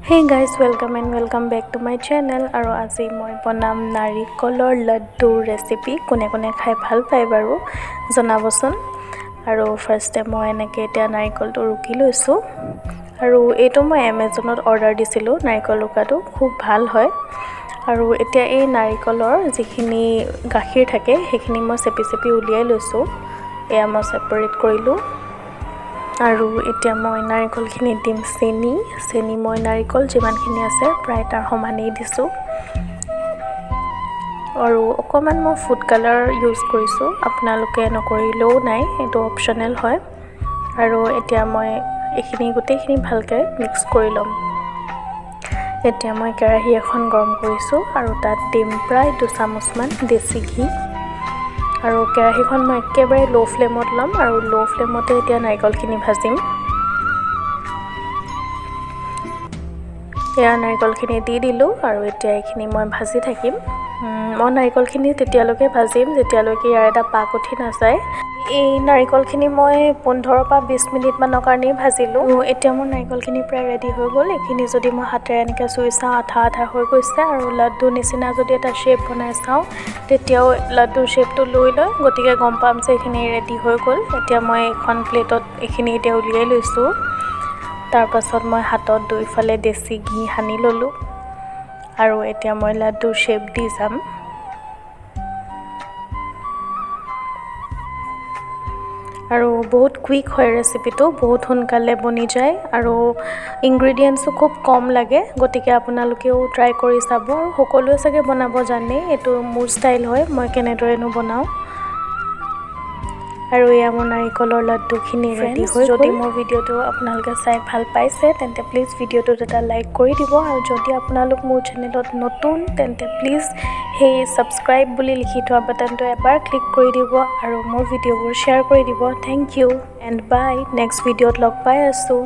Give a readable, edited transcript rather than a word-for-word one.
Hey guys, welcome and welcome back to my channel. আৰু আজি মই বনাম নাৰিকলৰ লাড্ডু ৰেচিপি। কোনে কোনে খাই ভাল পায় বাৰু জনাবচোন। আৰু ফাৰ্ষ্টে মই এনেকৈ এতিয়া নাৰিকলটো ৰুকি লৈছোঁ। আৰু এইটো মই এমাজনত অৰ্ডাৰ দিছিলোঁ নাৰিকল ৰুকাটো, খুব ভাল হয়। আৰু এতিয়া এই নাৰিকলৰ যিখিনি গাখীৰ থাকে সেইখিনি মই চেপি উলিয়াই লৈছোঁ। এয়া মই ছেপাৰেট কৰিলোঁ। আৰু এতিয়া মই নাৰিকলখিনি দিম চেনি মই নাৰিকল যিমানখিনি আছে প্ৰায় তাৰ সমানেই দিছোঁ। আৰু অকণমান মই ফুড কালাৰ ইউজ কৰিছোঁ, আপোনালোকে নকৰিলেও নাই, এইটো অপশ্যনেল হয়। আৰু এতিয়া মই এইখিনি গোটেইখিনি ভালকৈ মিক্স কৰি ল'ম। এতিয়া মই কেৰাহী এখন গৰম কৰিছোঁ আৰু তাত দিম প্ৰায় 2 চামুচমান দেশী ঘি। আৰু কেৰাহীখন মই একেবাৰে ল' ফ্লেমত ল'ম আৰু ল' ফ্লেমতে এতিয়া নাৰিকলখিনি ভাজিম। এয়া নাৰিকলখিনি দি দিলোঁ আৰু এতিয়া এইখিনি মই ভাজি থাকিম। মই নাৰিকলখিনি তেতিয়ালৈকে ভাজিম যেতিয়ালৈকে ইয়াৰ এটা পাক উঠি নাযায়। এই নাৰিকলখিনি মই 15 পৰা 20 মিনিটমানৰ কাৰণেই ভাজিলোঁ। এতিয়া মোৰ নাৰিকলখিনি প্ৰায় ৰেডি হৈ গ'ল। এইখিনি যদি মই হাতেৰে এনেকৈ চুই চাওঁ আঠা হৈ গৈছে। আৰু লাড্ডু নিচিনা যদি এটা শ্বেপ বনাই চাওঁ তেতিয়াও লাড্ডুৰ শ্বেপটো লৈ লয়, গতিকে গম পাম যে এইখিনি ৰেডি হৈ গ'ল। এতিয়া মই এখন প্লেটত এইখিনি এতিয়া উলিয়াই লৈছোঁ। তাৰপাছত মই হাতত দুইফালে দেশী ঘি সানি ল'লোঁ আৰু এতিয়া মই লাড্ডুৰ শ্বেপ দি যাম। আৰু বহুত কুইক হয় ৰেচিপিটো, বহুত সোনকালে বনি যায় আৰু ইনগ্ৰিডিয়েণ্টছো খুব কম লাগে, গতিকে আপোনালোকেও ট্ৰাই কৰি চাব। আৰু সকলোৱে চাগে বনাব জানে, এইটো মোৰ ষ্টাইল হয়, মই কেনেদৰেনো বনাওঁ। আৰু এয়া মোৰ নাৰিকলৰ লাড্ডুখিনি ৰেডি হৈ গ'ল। যদি মোৰ ভিডিঅ'টো আপোনালোকে চাই ভাল পাইছে তেন্তে প্লিজ ভিডিঅ'টোত এটা লাইক কৰি দিব। আৰু যদি আপোনালোক মোৰ চেনেলত নতুন তেন্তে প্লিজ সেই ছাবস্ক্ৰাইব বুলি লিখি থোৱা বাটনটো এবাৰ ক্লিক কৰি দিব আৰু মোৰ ভিডিঅ'বোৰ শ্বেয়াৰ কৰি দিব। Thank you and bye. Next ভিডিঅ'ত লগ পাই আছোঁ।